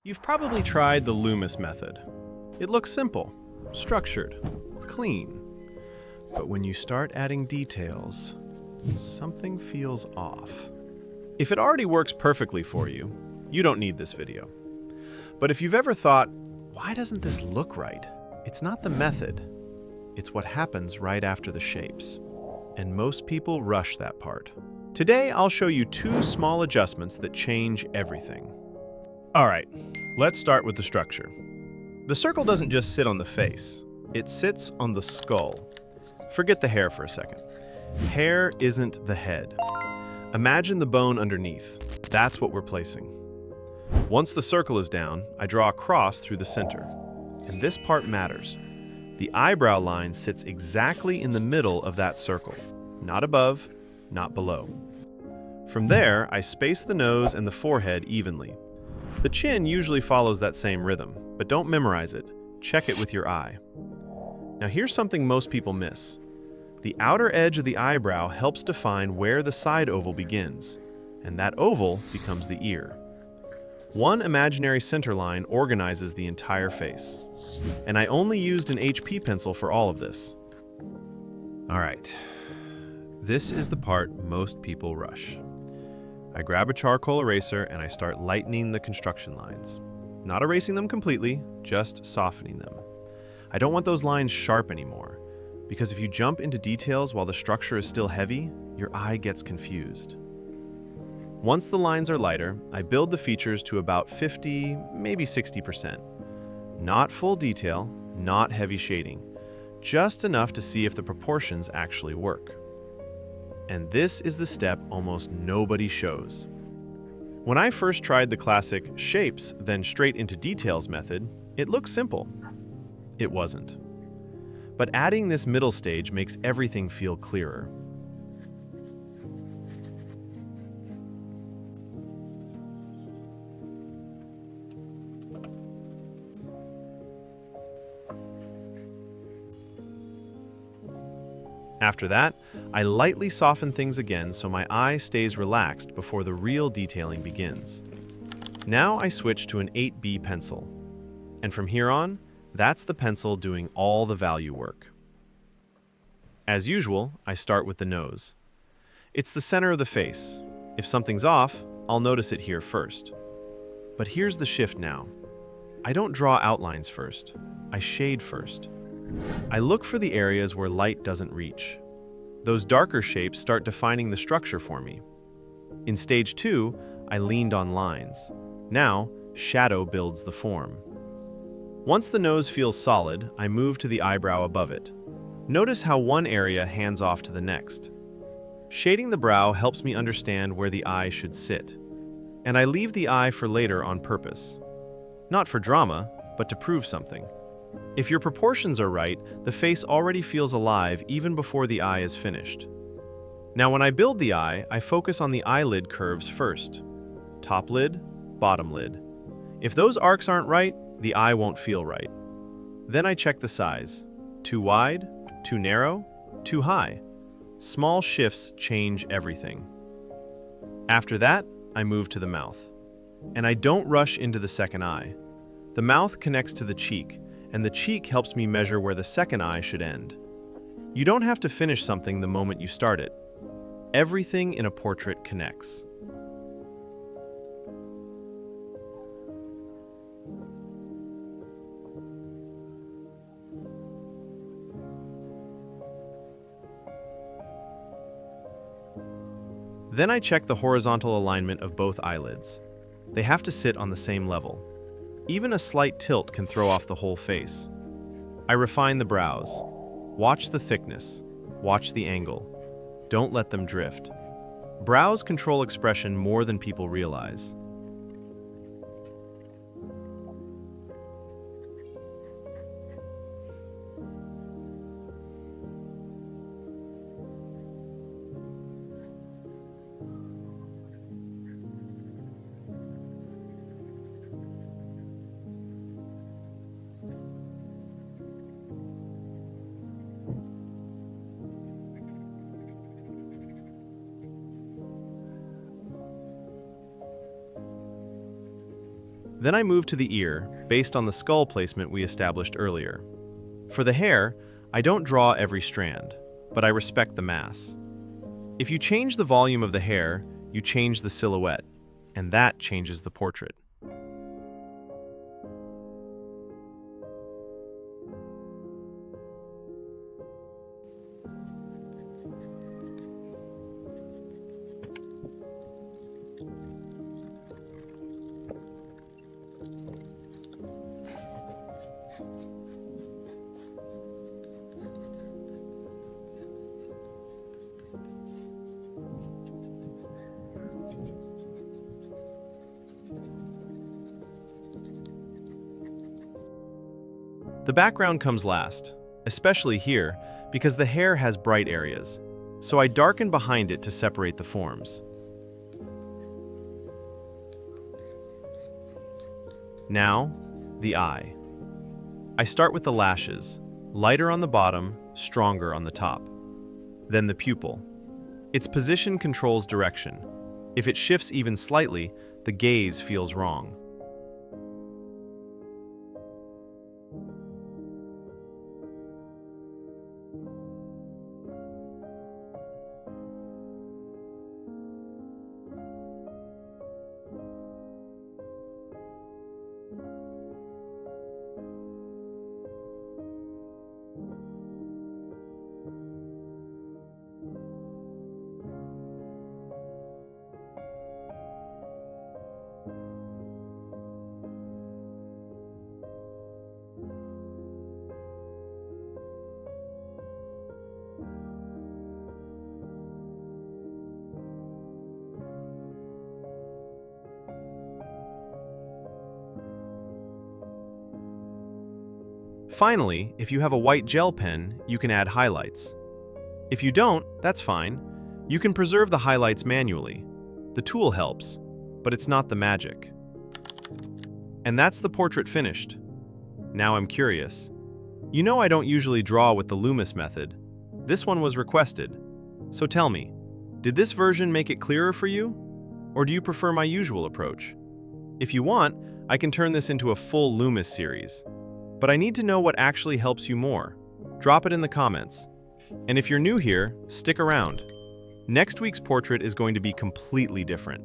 You've probably tried the Loomis method. It looks simple, structured, clean. But when you start adding details, something feels off. If it already works perfectly for you, you don't need this video. But if you've ever thought, why doesn't this look right? It's not the method. It's what happens right after the shapes. And most people rush that part. Today, I'll show you two small adjustments that change everything. All right, let's start with the structure. The circle doesn't just sit on the face, it sits on the skull. Forget the hair for a second. Hair isn't the head. Imagine the bone underneath. That's what we're placing. Once the circle is down, I draw a cross through the center. And this part matters. The eyebrow line sits exactly in the middle of that circle. Not above, not below. From there, I space the nose and the forehead evenly. The chin usually follows that same rhythm, but don't memorize it. Check it with your eye. Now here's something most people miss. The outer edge of the eyebrow helps define where the side oval begins, and that oval becomes the ear. One imaginary center line organizes the entire face, and I only used an HP pencil for all of this. All right, this is the part most people rush. I grab a charcoal eraser and I start lightening the construction lines. Not erasing them completely, just softening them. I don't want those lines sharp anymore, because if you jump into details while the structure is still heavy, your eye gets confused. Once the lines are lighter, I build the features to about 50, maybe 60%. Not full detail, not heavy shading, just enough to see if the proportions actually work. And this is the step almost nobody shows. When I first tried the classic shapes, then straight into details method, it looked simple. It wasn't. But adding this middle stage makes everything feel clearer. After that, I lightly soften things again so my eye stays relaxed before the real detailing begins. Now I switch to an 8B pencil. And from here on, that's the pencil doing all the value work. As usual, I start with the nose. It's the center of the face. If something's off, I'll notice it here first. But here's the shift now. I don't draw outlines first. I shade first. I look for the areas where light doesn't reach. Those darker shapes start defining the structure for me. In stage 2, I leaned on lines. Now, shadow builds the form. Once the nose feels solid, I move to the eyebrow above it. Notice how one area hands off to the next. Shading the brow helps me understand where the eye should sit. And I leave the eye for later on purpose. Not for drama, but to prove something. If your proportions are right, the face already feels alive even before the eye is finished. Now when I build the eye, I focus on the eyelid curves first. Top lid, bottom lid. If those arcs aren't right, the eye won't feel right. Then I check the size. Too wide, too narrow, too high. Small shifts change everything. After that, I move to the mouth. And I don't rush into the second eye. The mouth connects to the cheek, and the cheek helps me measure where the second eye should end. You don't have to finish something the moment you start it. Everything in a portrait connects. Then I check the horizontal alignment of both eyelids. They have to sit on the same level. Even a slight tilt can throw off the whole face. I refine the brows. Watch the thickness. Watch the angle. Don't let them drift. Brows control expression more than people realize. Then I move to the ear, based on the skull placement we established earlier. For the hair, I don't draw every strand, but I respect the mass. If you change the volume of the hair, you change the silhouette, and that changes the portrait. The background comes last, especially here, because the hair has bright areas, so I darken behind it to separate the forms. Now, the eye. I start with the lashes, lighter on the bottom, stronger on the top. Then the pupil. Its position controls direction. If it shifts even slightly, the gaze feels wrong. Finally, if you have a white gel pen, you can add highlights. If you don't, that's fine. You can preserve the highlights manually. The tool helps, but it's not the magic. And that's the portrait finished. Now I'm curious. You know I don't usually draw with the Loomis method. This one was requested. So tell me, did this version make it clearer for you? Or do you prefer my usual approach? If you want, I can turn this into a full Loomis series. But I need to know what actually helps you more. Drop it in the comments. And if you're new here, stick around. Next week's portrait is going to be completely different.